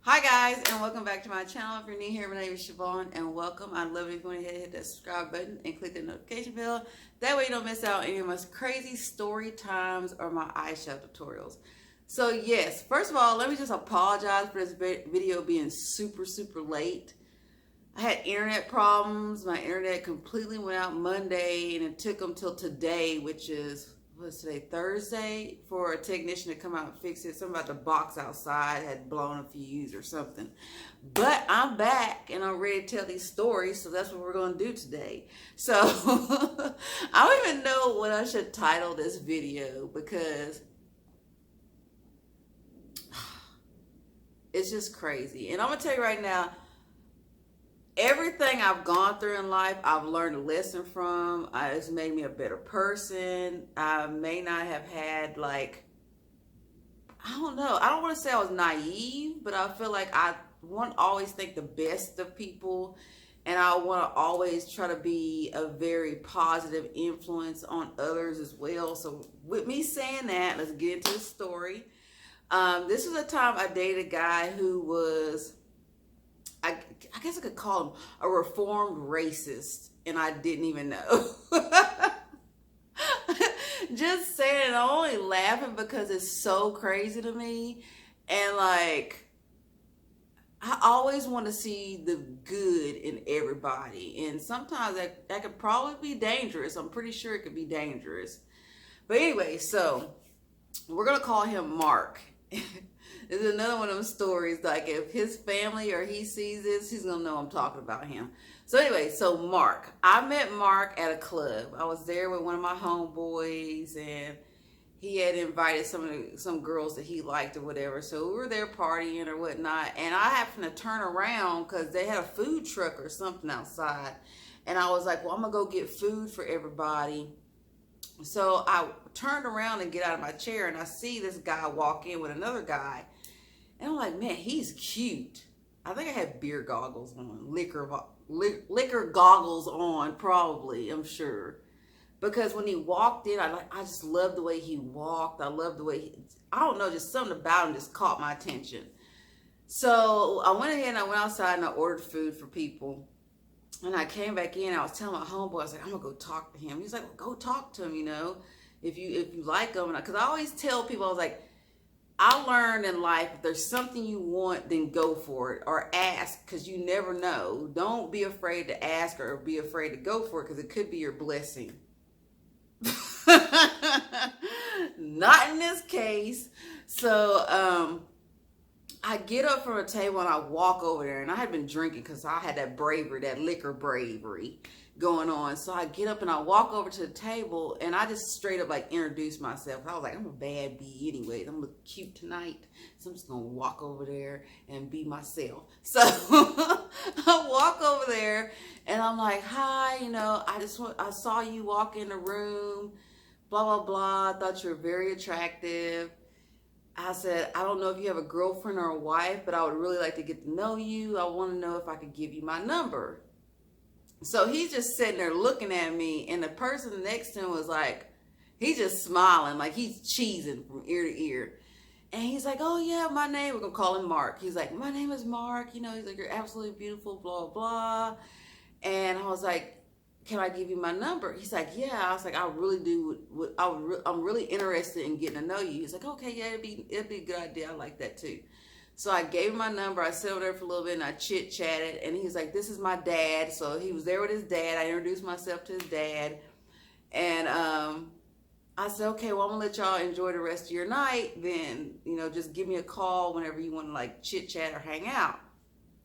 Hi guys, and welcome back to my channel. If you're new here, my name is Shavonne, and welcome. I'd love it if you went ahead and hit that subscribe button and click the notification bell. That way you don't miss out on any of my crazy story times or my eyeshadow tutorials. So yes, first of all, let me just apologize for this video being super late. I had internet problems. My internet completely went out Monday, and it took them till today, which is, what's today, Thursday, for a technician to come out and fix it. Something about the box outside had blown a fuse or something. But I'm back, and I'm ready to tell these stories, so that's what we're going to do today. So, I don't even know what I should title this video, because it's just crazy. And I'm going to tell you right now, everything I've gone through in life, I've learned a lesson from. It's made me a better person. I may not have had, like, I don't know. I don't want to say I was naive, but I feel like I want to always think the best of people. And I want to always try to be a very positive influence on others as well. So with me saying that, let's get into the story. This was a time I dated a guy who was, I guess I could call him a reformed racist, and I didn't even know. Just saying it, I'm only laughing because it's so crazy to me. And like, I always want to see the good in everybody. And sometimes that could probably be dangerous. I'm pretty sure it could be dangerous. But anyway, so we're going to call him Mark. This is another one of those stories, like if his family or he sees this, he's going to know I'm talking about him. So anyway, so Mark. I met Mark at a club. I was there with one of my homeboys, and he had invited some girls that he liked or whatever. So we were there partying or whatnot, and I happened to turn around because they had a food truck or something outside. And I was like, well, I'm going to go get food for everybody. So I turned around and get out of my chair, and I see this guy walk in with another guy. And I'm like, man, he's cute. I think I had beer goggles on, liquor goggles on, probably, I'm sure. Because when he walked in, I just loved the way he walked. I loved the way I don't know, just something about him just caught my attention. So I went ahead and I went outside and I ordered food for people. And I came back in, I was telling my homeboy, I was like, I'm gonna go talk to him. He's like, well, go talk to him, you know, if you like him. Because I always tell people, I was like, I learned in life, if there's something you want, then go for it, or ask, because you never know. Don't be afraid to ask or be afraid to go for it, because it could be your blessing. Not in this case. So I get up from a table and I walk over there, and I had been drinking because I had that bravery, that liquor bravery going on. So I get up and I walk over to the table, and I just straight up like introduce myself. I was like, I'm a bad bee anyways. I'm look cute tonight, so I'm just gonna walk over there and be myself. So I walk over there and I'm like, hi, you know, I saw you walk in the room, blah blah blah. I thought you were very attractive. I said, I don't know if you have a girlfriend or a wife, but I would really like to get to know you. I want to know if I could give you my number. So he's just sitting there looking at me, and the person next to him was like, he's just smiling, like he's cheesing from ear to ear. And he's like, oh yeah, my name, we're going to call him Mark. He's like, my name is Mark. You know, he's like, you're absolutely beautiful, blah, blah. And I was like, can I give you my number? He's like, yeah. I was like, I really do. I'm really interested in getting to know you. He's like, okay, yeah, it'd be a good idea. I like that too. So I gave him my number. I sat over there for a little bit and I chit chatted. And he's like, this is my dad. So he was there with his dad. I introduced myself to his dad. And I said, okay, well, I'm gonna let y'all enjoy the rest of your night. Then, you know, just give me a call whenever you want to like chit chat or hang out.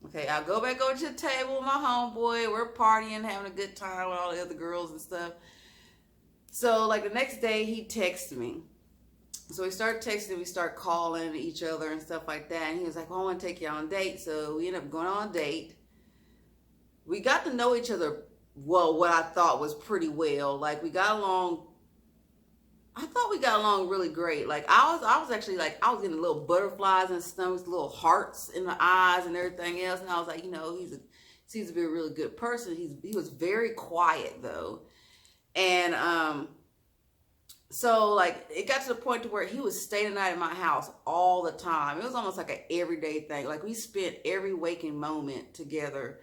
Okay, I'll go back over to the table with my homeboy. We're partying, having a good time with all the other girls and stuff. So, like, the next day, he texted me. So we started texting, we started calling each other and stuff like that. And he was like, well, I want to take you on a date. So we ended up going on a date. We got to know each other, well, what I thought was pretty well. Like, we got along, I thought we got along really great. Like, I was actually like, I was getting little butterflies and stomachs, little hearts in the eyes and everything else. And I was like, you know, he seems to be a really good person. He was very quiet though. And So like it got to the point to where he would stay the night at my house all the time. It was almost like an everyday thing. Like we spent every waking moment together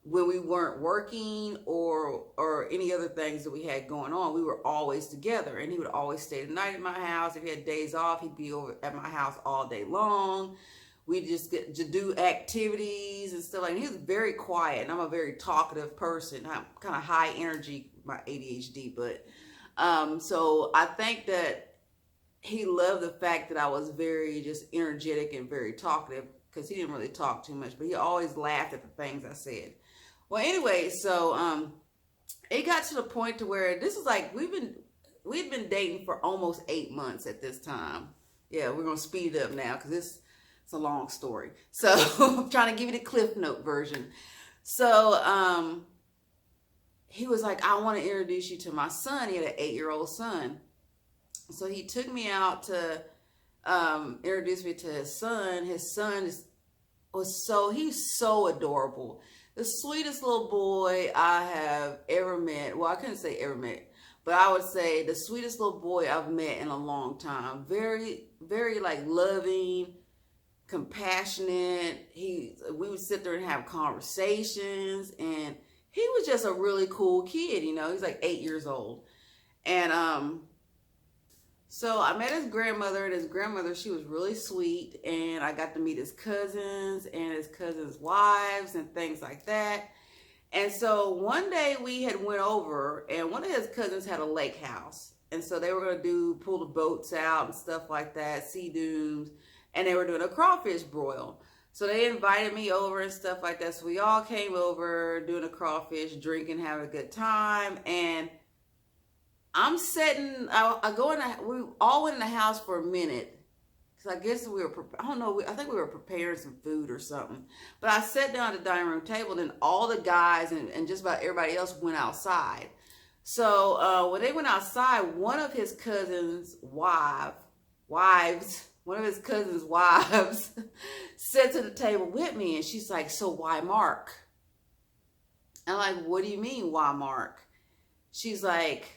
when we weren't working or any other things that we had going on. We were always together, and he would always stay the night at my house. If he had days off, he'd be over at my house all day long. We just get to do activities and stuff like that. He was very quiet, and I'm a very talkative person. I'm kind of high energy, my ADHD, but so I think that he loved the fact that I was very just energetic and very talkative, because he didn't really talk too much, but he always laughed at the things I said. Well, anyway, so it got to the point to where this is like we'd been dating for almost 8 months at this time. Yeah, we're gonna speed it up now because it's a long story. So I'm trying to give you the Cliff Note version. So he was like, I want to introduce you to my son. He had an 8-year-old son. So he took me out to introduce me to his son. His son he's so adorable. The sweetest little boy I have ever met. Well, I couldn't say ever met, but I would say the sweetest little boy I've met in a long time. Very, very like loving, compassionate. We would sit there and have conversations, and he was just a really cool kid, you know. He's like 8 years old. And so I met his grandmother, and his grandmother, she was really sweet, and I got to meet his cousins and his cousins' wives and things like that. And so one day we had went over, and one of his cousins had a lake house, and so they were going to pull the boats out and stuff like that, sea dunes, and they were doing a crawfish broil. So they invited me over and stuff like that. So we all came over, doing a crawfish, drinking, having a good time. And I'm sitting, we all went in the house for a minute. Because I guess I think we were preparing some food or something. But I sat down at the dining room table, and then all the guys and just about everybody else went outside. So when they went outside, one of his cousins' wives sat to the table with me, and she's like, so why Mark? And I'm like, what do you mean, why Mark? She's like,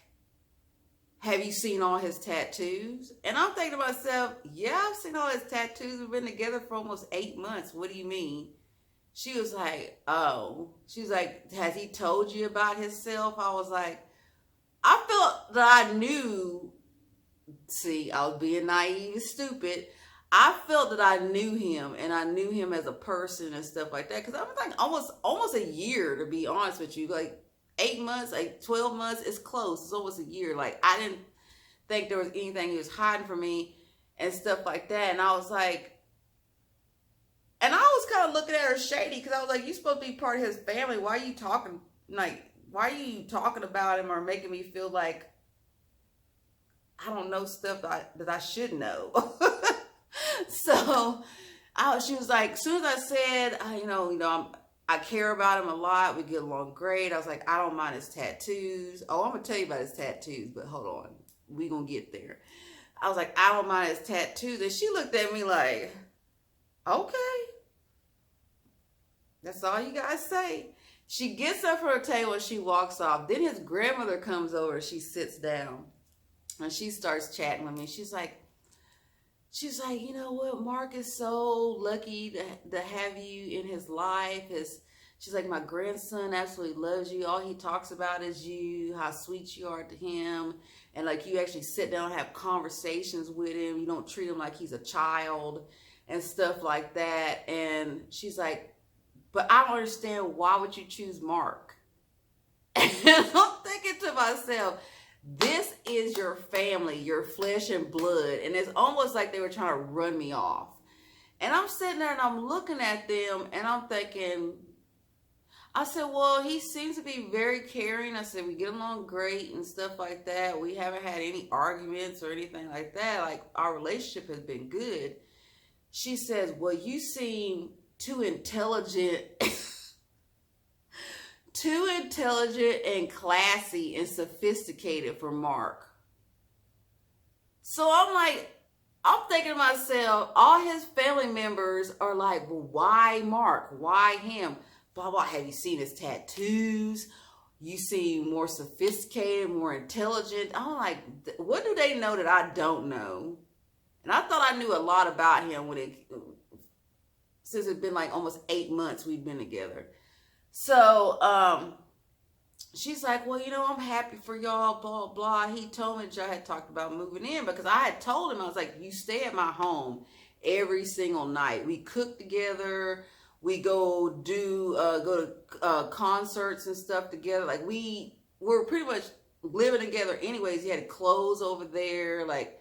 have you seen all his tattoos? And I'm thinking to myself, yeah, I've seen all his tattoos. We've been together for almost 8 months. What do you mean? She was like, oh. She's like, has he told you about himself? I was like, I felt that I knew. See, I was being naive and stupid. I felt that I knew him, and I knew him as a person and stuff like that. Because I was like almost a year, to be honest with you. Like 8 months, like 12 months, it's close. It's almost a year. Like I didn't think there was anything he was hiding from me and stuff like that. And I was like, and I was kind of looking at her shady, because I was like, you're supposed to be part of his family. Why are you talking about him or making me feel like I don't know stuff that I should know? So she was like, as soon as I said, I care about him a lot, we get along great. I was like, I don't mind his tattoos. Oh, I'm going to tell you about his tattoos, but hold on. We going to get there. I was like, I don't mind his tattoos. And she looked at me like, okay. That's all you guys say. She gets up from her table and she walks off. Then his grandmother comes over. She sits down and she starts chatting with me. She's like, you know what? Mark is so lucky to have you in his life. She's like, my grandson absolutely loves you. All he talks about is you, how sweet you are to him. And like you actually sit down and have conversations with him. You don't treat him like he's a child and stuff like that. And she's like, but I don't understand, why would you choose Mark? And I'm thinking to myself, this is your family, your flesh and blood. And it's almost like they were trying to run me off. And I'm sitting there and I'm looking at them and I'm thinking, I said, well, he seems to be very caring. I said, we get along great and stuff like that. We haven't had any arguments or anything like that. Like, our relationship has been good. She says, well, you seem too intelligent and classy and sophisticated for Mark. So I'm thinking to myself, all his family members are like, well, why Mark? Why him? Blah, blah. Have you seen his tattoos? you seem more sophisticated, more intelligent. I'm like, what do they know that I don't know? And I thought I knew a lot about him since it's been like almost 8 months we've been together. So, she's like, well, I'm happy for y'all, blah, blah. He told me that y'all had talked about moving in because I had told him, I was like, you stay at my home every single night. We cook together. We go to concerts and stuff together. Like we're pretty much living together anyways. He had clothes over there. Like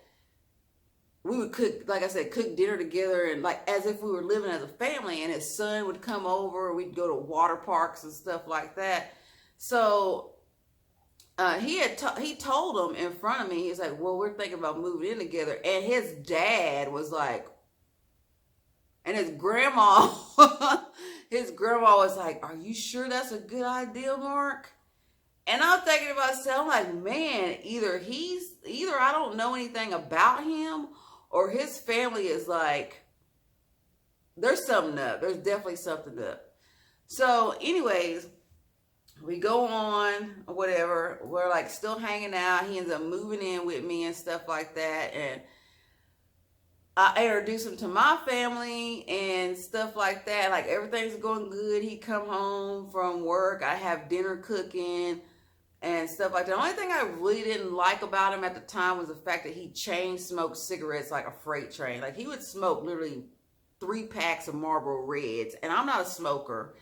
we would cook, like I said, cook dinner together and like as if we were living as a family, and his son would come over. We'd go to water parks and stuff like that. So he told him in front of me, he's like, well, we're thinking about moving in together. And his dad was like, and his grandma was like, are you sure that's a good idea, Mark? And I'm thinking to myself, I'm like, man, either I don't know anything about him, or his family is like, there's something up. There's definitely something up. So anyways, we go on, whatever. We're like still hanging out. He ends up moving in with me and stuff like that. And I introduce him to my family and stuff like that. Like everything's going good. He come home from work. I have dinner cooking and stuff like that. The only thing I really didn't like about him at the time was the fact that he chain smoked cigarettes like a freight train. Like he would smoke literally 3 packs of Marlboro Reds. And I'm not a smoker.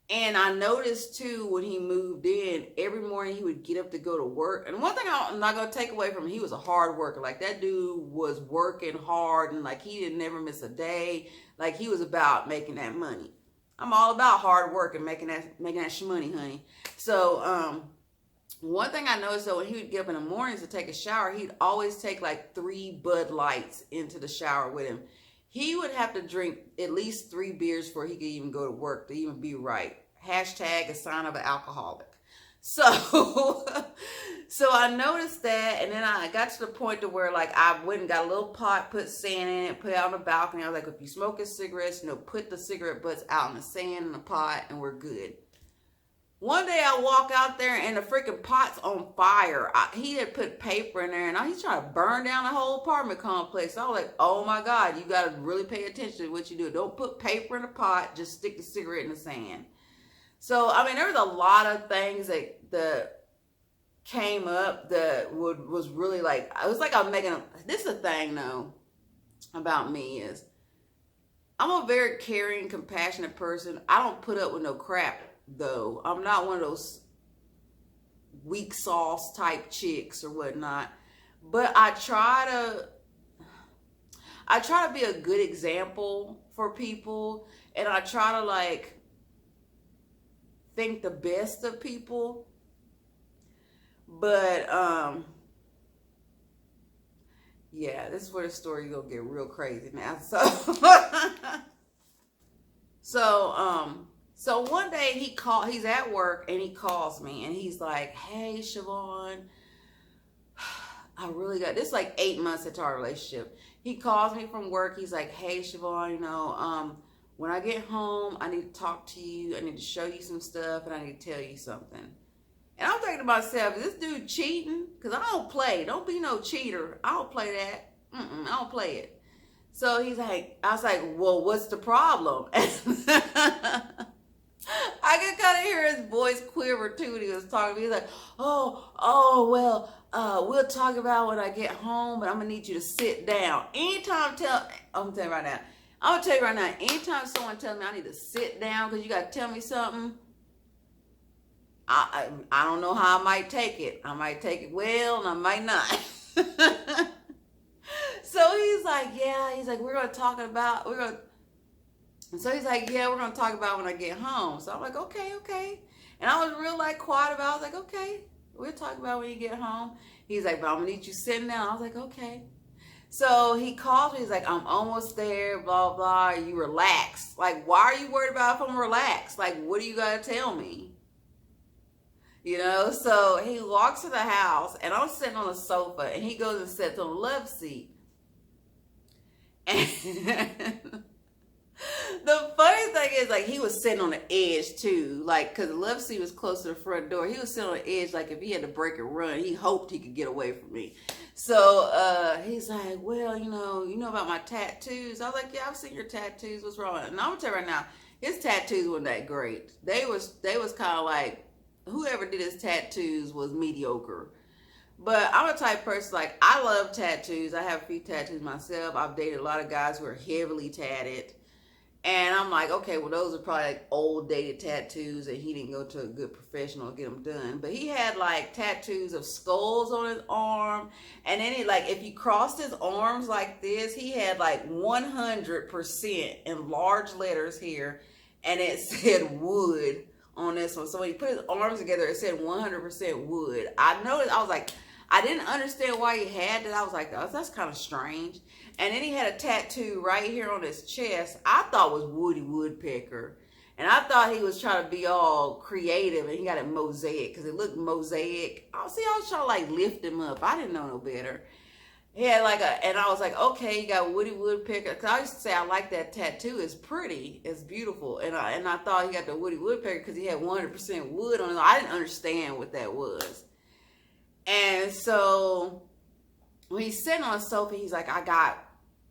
And I noticed too, when he moved in, every morning he would get up to go to work. And one thing I'm not going to take away from him, he was a hard worker. Like that dude was working hard, and like he didn't never miss a day. Like he was about making that money. I'm all about hard work and making that shmoney, honey. So, one thing I noticed though, when he would get up in the mornings to take a shower, he'd always take like 3 Bud Lights into the shower with him. He would have to drink at least 3 beers before he could even go to work to even be right. Hashtag a sign of an alcoholic. So, so I noticed that, and then I got to the point to where like I went and got a little pot, put sand in it, put it out on the balcony. I was like, if you smoking cigarettes, put the cigarette butts out in the sand in the pot, and we're good. One day I walk out there and the freaking pot's on fire. He had put paper in there, and he's trying to burn down the whole apartment complex. I was like, oh my God, you got to really pay attention to what you do. Don't put paper in the pot, just stick the cigarette in the sand. So, I mean, there was a lot of things that came up that was really like, it was like I'm making this is the thing though about me is I'm a very caring, compassionate person. I don't put up with no crap. Though I'm not one of those weak sauce type chicks or whatnot, but I try to be a good example for people, and I try to like think the best of people. But yeah, this is where the story gonna get real crazy now. So one day he's at work and he calls me and he's like, hey, Shavonne, I really got this, like 8 months into our relationship. He calls me from work. He's like, hey, Shavonne, when I get home, I need to talk to you. I need to show you some stuff, and I need to tell you something. And I'm thinking to myself, is this dude cheating? Because I don't play. Don't be no cheater. I don't play that. I don't play it. So he's like, I was like, well, what's the problem? I could kind of hear his voice quiver too when he was talking to me. He's like, well, we'll talk about when I get home, but I'm gonna need you to sit down. I'm gonna tell you right now, anytime someone tells me I need to sit down because you gotta tell me something, I don't know how I might take it. I might take it well, and I might not. So he's like, we're gonna talk about when I get home. So I'm like, okay. And I was real like quiet about it. I was like, okay, we'll talk about when you get home. He's like, but I'm gonna need you sitting down. I was like, okay. So he calls me. He's like, I'm almost there, blah, blah. You relaxed. Like, why are you worried about if I'm relaxed? Like, what do you gotta tell me? So he walks to the house and I'm sitting on the sofa and he goes and sits on the love seat. And the funny thing is, like, he was sitting on the edge too, like, because the love seat was close to the front door. He was sitting on the edge, like, if he had to break and run, he hoped he could get away from me. So he's like, well, you know about my tattoos? I was like, yeah, I've seen your tattoos. What's wrong? And I'm gonna tell you right now, his tattoos weren't that great. They was kind of like, whoever did his tattoos was mediocre. But I'm a type of person, like, I love tattoos. I have a few tattoos myself. I've dated a lot of guys who are heavily tatted. And I'm like, okay, well, those are probably like old dated tattoos, and he didn't go to a good professional to get them done. But he had like tattoos of skulls on his arm. And then he, like, if you crossed his arms like this, he had like 100% in large letters here. And it said wood on this one. So when he put his arms together, it said 100% wood. I noticed, I was like, I didn't understand why he had that. I was like, oh, that's kind of strange. And then he had a tattoo right here on his chest I thought was Woody Woodpecker. And I thought he was trying to be all creative, and he got it mosaic because it looked mosaic. I was trying to like lift him up. I didn't know no better. He had like and I was like, okay, you got Woody Woodpecker. Because I used to say I like that tattoo. It's pretty. It's beautiful. And I thought he got the Woody Woodpecker because he had 100% wood on it. I didn't understand what that was. And so when he's sitting on a sofa, he's like, I got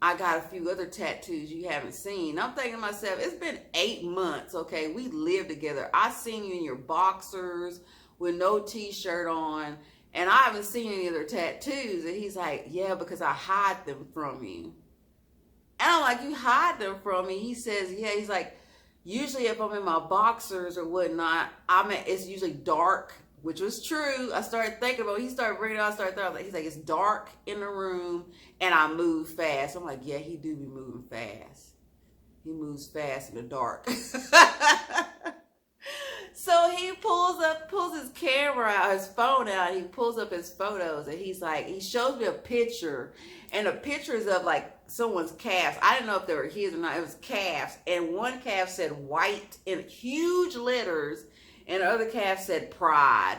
a few other tattoos you haven't seen. I'm thinking to myself, it's been 8 months, okay? We live together. I seen you in your boxers with no t-shirt on, and I haven't seen any other tattoos. And he's like, yeah, because I hide them from you. And I'm like, you hide them from me? He says, yeah. He's like, usually if I'm in my boxers or whatnot, it's usually dark, which was true. I started thinking about it. He started bringing it up. I started thinking, he's like, it's dark in the room and I move fast. I'm like, yeah, he do be moving fast. He moves fast in the dark. So he pulls his camera out, his phone out, and he pulls up his photos, and he's like, he shows me a picture, and the picture is of like someone's calves. I didn't know if they were his or not. It was calves, and one calf said white in huge letters, and the other calf said pride.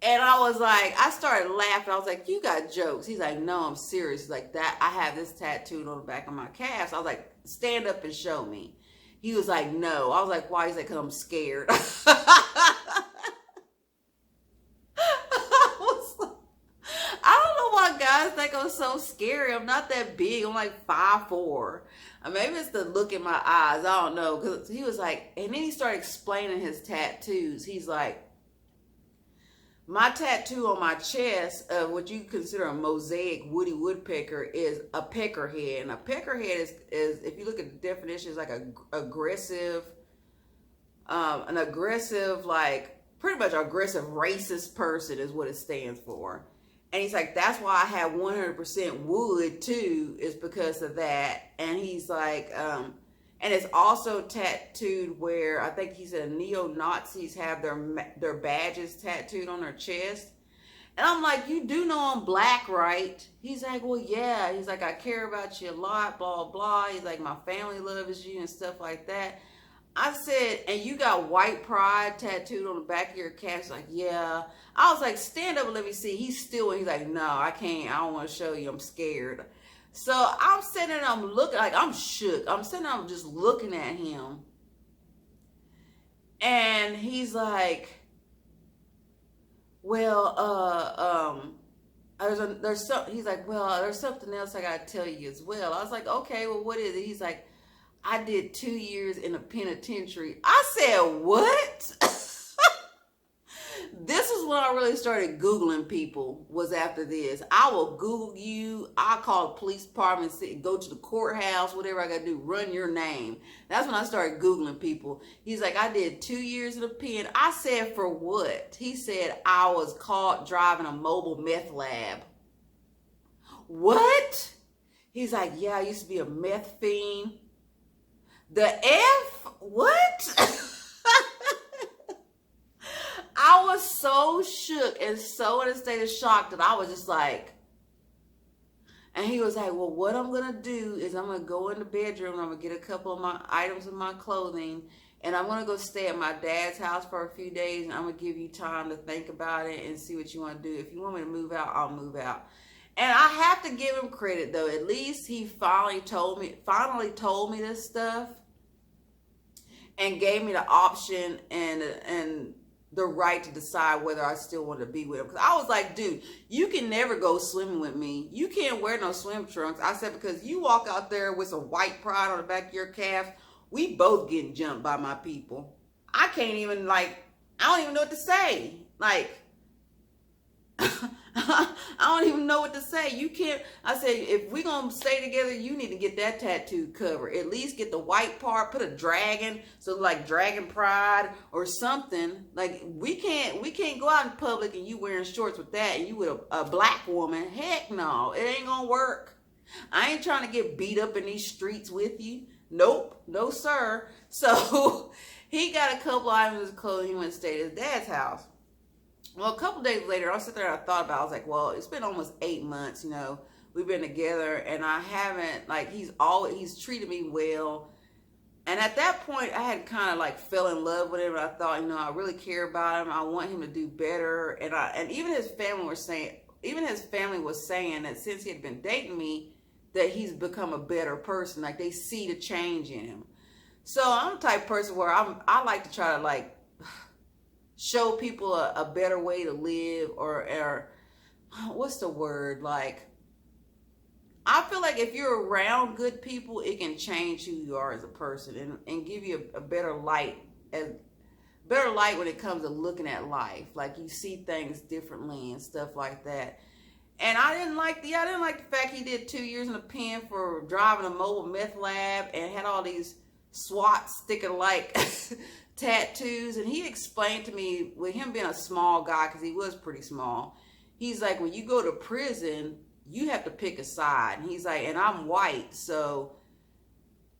And I was like, I started laughing. I was like, you got jokes. He's like, no, I'm serious. He's like, that I have this tattooed on the back of my calves. I was like, stand up and show me. He was like, no. I was like, why? He's like, because I'm scared. I don't know why guys think I'm so scary. I'm not that big. I'm like 5'4". Maybe it's the look in my eyes. I don't know. Because he was like, and then he started explaining his tattoos. He's like, my tattoo on my chest of what you consider a mosaic Woody Woodpecker is a peckerhead. And a peckerhead is if you look at the definition, is like an aggressive, like pretty much aggressive racist person is what it stands for. And he's like, that's why I have 100% wood too, is because of that. And he's like, and it's also tattooed where I think he said neo-Nazis have their badges tattooed on their chest. And I'm like, you do know I'm black, right? He's like, well, yeah. He's like, I care about you a lot, blah, blah. He's like, my family loves you and stuff like that. I said, and you got white pride tattooed on the back of your calf? He's like, yeah. I was like, stand up and let me see. He's like, no, I can't. I don't want to show you. I'm scared. So I'm sitting there and I'm looking, like I'm shook. I'm sitting there, I'm just looking at him. And he's like, well, he's like, well, there's something else I got to tell you as well. I was like, okay, well, what is it? He's like, I did 2 years in a penitentiary. I said, what? This is when I really started Googling people, was after this. I will Google you. I'll call the police department, go to the courthouse, whatever I got to do, run your name. That's when I started Googling people. He's like, I did 2 years in a pen. I said, for what? He said, I was caught driving a mobile meth lab. What? He's like, yeah, I used to be a meth fiend. The F? What? I was so shook and so in a state of shock that I was just like, and he was like, well, what I'm going to do is I'm going to go in the bedroom and I'm going to get a couple of my items of my clothing and I'm going to go stay at my dad's house for a few days and I'm going to give you time to think about it and see what you want to do. If you want me to move out, I'll move out. And I have to give him credit though. At least he finally told me this stuff. and gave me the option and the right to decide whether I still wanted to be with him. Because I was like, dude, you can never go swimming with me. You can't wear no swim trunks. I said, because you walk out there with some white pride on the back of your calf, we both getting jumped by my people. I can't even, like, I don't even know what to say. Like, I don't even know what to say. You can't. I say, if we're gonna stay together, you need to get that tattoo covered. At least get the white part, put a dragon, so like dragon pride or something. Like, we can't go out in public and you wearing shorts with that and you with a black woman. Heck no, it ain't gonna work. I ain't trying to get beat up in these streets with you. Nope, no sir. So he got a couple items of clothing. He went and stayed at his dad's house. Well, a couple days later, I sit there and I thought about it. I was like, well, it's been almost 8 months, we've been together, and I haven't, like, he's treated me well. And at that point, I had kind of like fell in love with him. And I thought, I really care about him. I want him to do better. And even his family was saying that since he had been dating me, that he's become a better person. Like, they see the change in him. So I'm the type of person where I like to try to, like, show people a better way to live, or what's the word? Like, I feel like if you're around good people, it can change who you are as a person and give you a better light, when it comes to looking at life. Like, you see things differently and stuff like that. And I didn't like the fact he did 2 years in the pen for driving a mobile meth lab and had all these SWAT sticker like tattoos. And he explained to me, with him being a small guy, because he was pretty small, he's like, when you go to prison, you have to pick a side. And he's like, and I'm white, so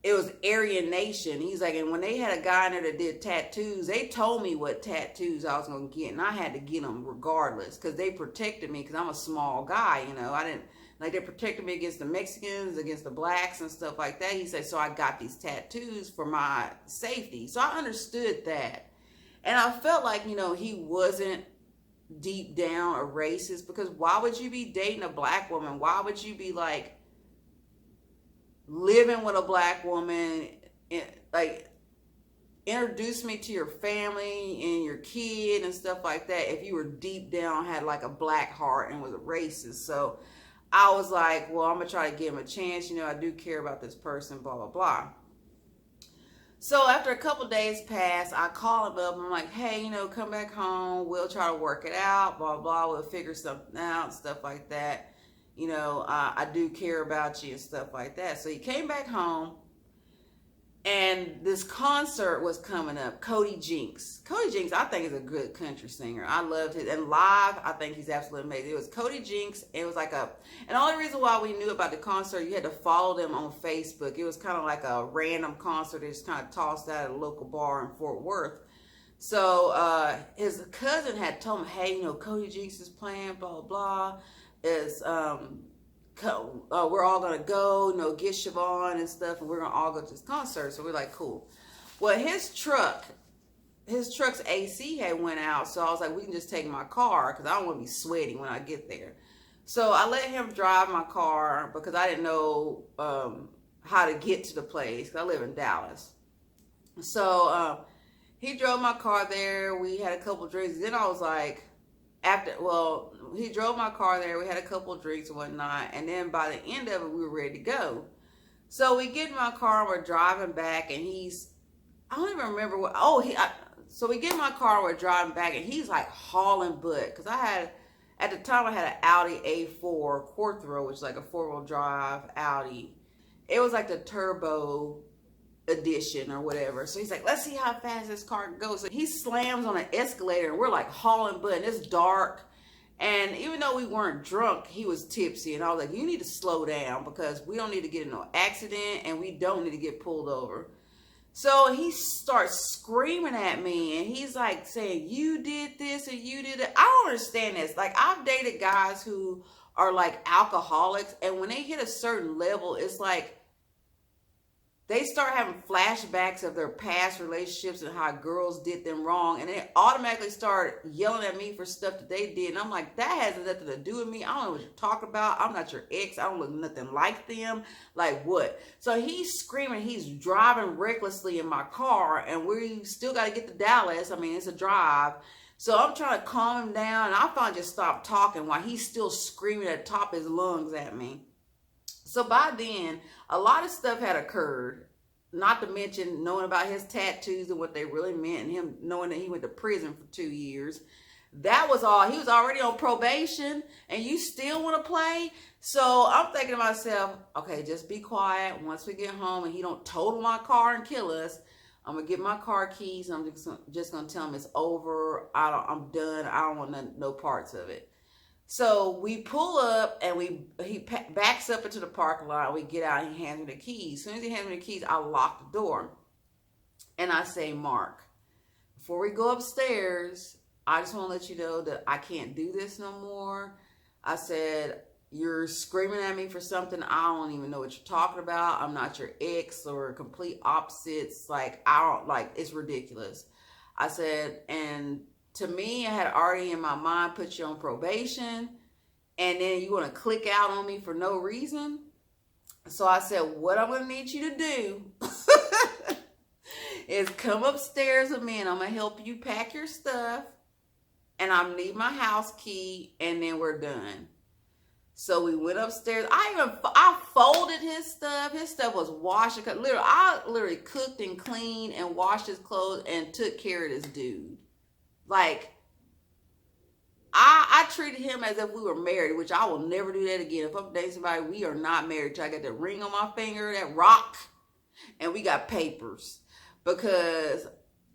it was Aryan Nation. He's like, and when they had a guy in there that did tattoos, they told me what tattoos I was going to get, and I had to get them regardless, because they protected me, because I'm a small guy, I didn't, like, they protected me against the Mexicans, against the blacks and stuff like that. He said, so I got these tattoos for my safety. So I understood that. And I felt like, he wasn't deep down a racist, because why would you be dating a black woman? Why would you be, like, living with a black woman, like, introduce me to your family and your kid and stuff like that, if you were deep down, had like a black heart and was a racist? So I was like, well, I'm gonna try to give him a chance. I do care about this person, blah, blah, blah. So after a couple days passed, I call him up. I'm like, hey, come back home. We'll try to work it out, blah, blah. We'll figure something out, stuff like that. I do care about you and stuff like that. So he came back home, and this concert was coming up. Cody Jinks, I think, is a good country singer. I loved his, and live, I think he's absolutely amazing. It was Cody Jinks. It was like and the only reason why we knew about the concert, you had to follow them on Facebook. It was kind of like a random concert. They just kind of tossed out at a local bar in Fort Worth. So his cousin had told him, hey, Cody Jinks is playing, blah, blah, blah. We're all gonna go, get Shavonne and stuff, and we're gonna all go to this concert. So we're like, cool. Well, his truck's AC had went out, so I was like, we can just take my car, because I don't want to be sweaty when I get there. So I let him drive my car, because I didn't know how to get to the place, because I live in Dallas. So he drove my car there. We had a couple drinks. Then I was like, he drove my car there. We had a couple of drinks and whatnot. And then by the end of it, we were ready to go. So we get in my car and we're driving back, and I don't even remember so we get in my car and we're driving back, and he's like hauling butt. Because at the time I had an Audi A4 Quattro, which is like a 4-wheel drive Audi. It was like the turbo edition or whatever. So he's like, let's see how fast this car goes. So he slams on an escalator, and we're like hauling butt, and it's dark. And even though we weren't drunk, he was tipsy. And I was like, you need to slow down, because we don't need to get in no accident, and we don't need to get pulled over. So he starts screaming at me, and he's like saying, you did this and you did it. I don't understand this. Like, I've dated guys who are like alcoholics, and when they hit a certain level, it's like they start having flashbacks of their past relationships and how girls did them wrong, and they automatically start yelling at me for stuff that they did. And I'm like, that has nothing to do with me. I don't know what you're talking about. I'm not your ex. I don't look nothing like them. Like what? So he's screaming. He's driving recklessly in my car, and we still got to get to Dallas. I mean, it's a drive. So I'm trying to calm him down, and I finally just stopped talking while he's still screaming at the top of his lungs at me. So by then, a lot of stuff had occurred, not to mention knowing about his tattoos and what they really meant, and him knowing that he went to prison for 2 years. That was all. He was already on probation, and you still want to play? So I'm thinking to myself, okay, just be quiet. Once we get home and he don't total my car and kill us, I'm going to get my car keys. I'm just going to tell him it's over. I'm done. I don't want no parts of it. So we pull up, and he backs up into the parking lot. We get out, and he hands me the keys. As soon as he hands me the keys, I lock the door. And I say, Mark, before we go upstairs, I just want to let you know that I can't do this no more. I said, you're screaming at me for something I don't even know what you're talking about. I'm not your ex, or complete opposites. Like, it's ridiculous. I said, and to me, I had already in my mind put you on probation, and then you want to click out on me for no reason. So I said, what I'm going to need you to do is come upstairs with me, and I'm going to help you pack your stuff, and I need my house key, and then we're done. So we went upstairs. I folded his stuff. His stuff was washed. I literally cooked and cleaned and washed his clothes and took care of this dude. Like, I treated him as if we were married, which I will never do that again. If I'm dating somebody, we are not married. I got that ring on my finger, that rock, and we got papers. Because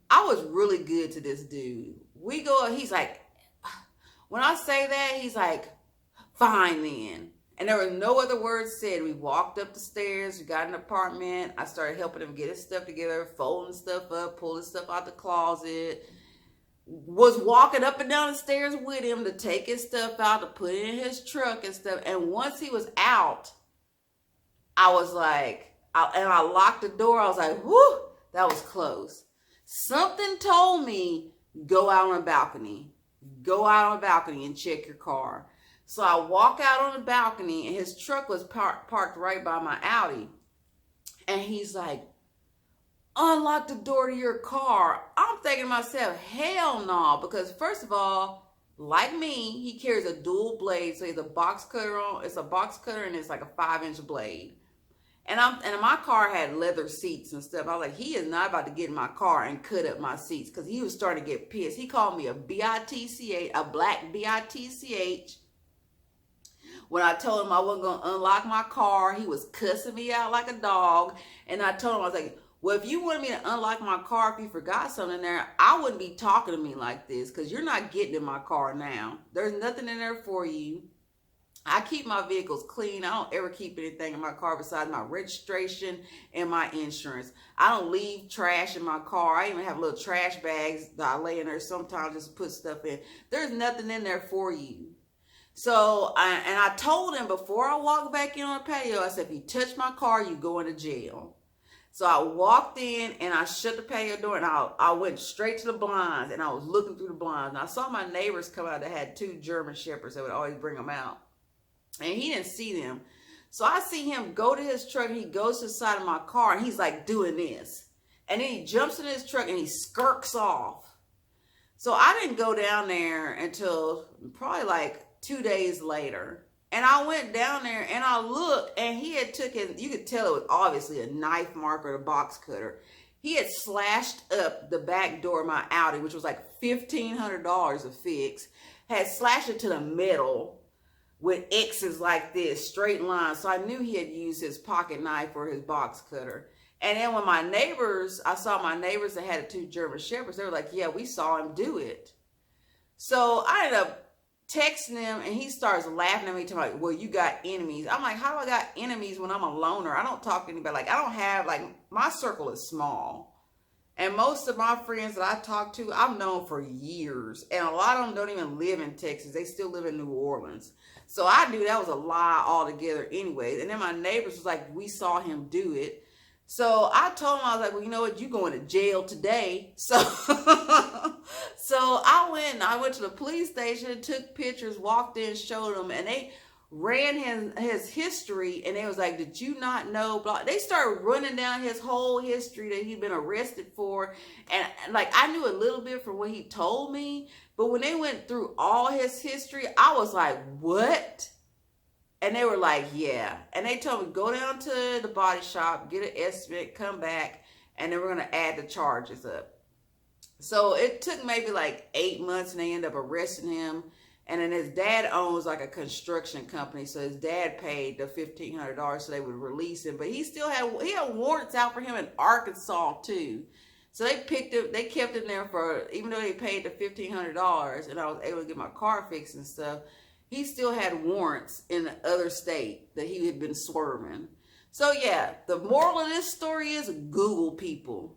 I was really good to this dude. He's like, when I say that, he's like, fine then. And there were no other words said. We walked up the stairs. We got an apartment. I started helping him get his stuff together, folding stuff up, pulling stuff out the closet. Was walking up and down the stairs with him to take his stuff out, to put it in his truck and stuff. And once he was out, I was like, I locked the door. I was like, whoo, that was close. Something told me, go out on a balcony. Go out on a balcony and check your car. So I walk out on the balcony, and his truck was parked right by my Audi. And he's like, unlock the door to your car. I'm thinking to myself, hell no, because first of all, like me, he carries a dual blade, so he's a box cutter on. It's a box cutter, and it's like a 5-inch blade. And my car had leather seats and stuff. I was like, he is not about to get in my car and cut up my seats, because he was starting to get pissed. He called me a bitch, a black bitch. When I told him I wasn't going to unlock my car, he was cussing me out like a dog. And I told him, I was like, well, if you wanted me to unlock my car, if you forgot something in there, I wouldn't be talking to me like this, because you're not getting in my car now. There's nothing in there for you. I keep my vehicles clean. I don't ever keep anything in my car besides my registration and my insurance. I don't leave trash in my car. I even have little trash bags that I lay in there sometimes just to put stuff in. There's nothing in there for you. So, I told him before I walked back in on the patio, I said, if you touch my car, you go into jail. So I walked in, and I shut the patio door, and I went straight to the blinds, and I was looking through the blinds. And I saw my neighbors come out that had 2 German Shepherds that would always bring them out. And he didn't see them. So I see him go to his truck, and he goes to the side of my car, and he's like doing this. And then he jumps in his truck, and he skirks off. So I didn't go down there until probably like 2 days later. And I went down there, and I looked, and he had you could tell it was obviously a knife mark or a box cutter. He had slashed up the back door of my Audi, which was like $1,500 a fix, had slashed it to the metal with X's like this, straight lines. So I knew he had used his pocket knife or his box cutter. And then when I saw my neighbors that had 2 German Shepherds, they were like, yeah, we saw him do it. So I ended up texting him, and he starts laughing at me, talking like, well, you got enemies. I'm like, how do I got enemies when I'm a loner? I don't talk to anybody. Like, I don't have, like, my circle is small. And most of my friends that I talk to, I've known for years. And a lot of them don't even live in Texas. They still live in New Orleans. So I knew that was a lie altogether anyways. And then my neighbors was like, we saw him do it. So I told him, I was like, well, you know what, you going to jail today. So so I went to the police station, took pictures, walked in, showed them, and they ran his history, and they was like, did you not know, blah. They started running down his whole history that he'd been arrested for. And like, I knew a little bit from what he told me, but when they went through all his history, I was like, what? And they were like, yeah. And they told me, go down to the body shop, get an estimate, come back, and then we're going to add the charges up. So it took maybe like 8 months, and they ended up arresting him. And then his dad owns like a construction company, so his dad paid the $1,500 so they would release him. But he had warrants out for him in Arkansas too. So they kept him there for, even though they paid the $1,500, and I was able to get my car fixed and stuff, he still had warrants in the other state that he had been swerving. So yeah, the moral of this story is Google people.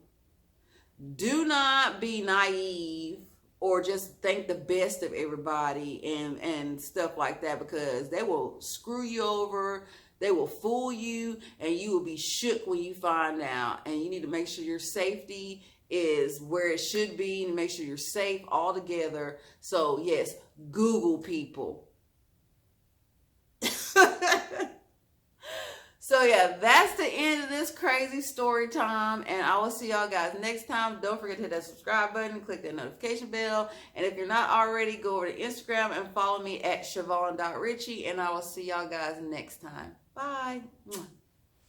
Do not be naive or just think the best of everybody and stuff like that, because they will screw you over, they will fool you, and you will be shook when you find out. And you need to make sure your safety is where it should be, and make sure you're safe altogether. So yes, Google people. So yeah, that's the end of this crazy story time, and I will see y'all guys next time. Don't forget to hit that subscribe button, click that notification bell, and if you're not already, go over to Instagram and follow me at Shavonne.Richie, and I will see y'all guys next time. Bye.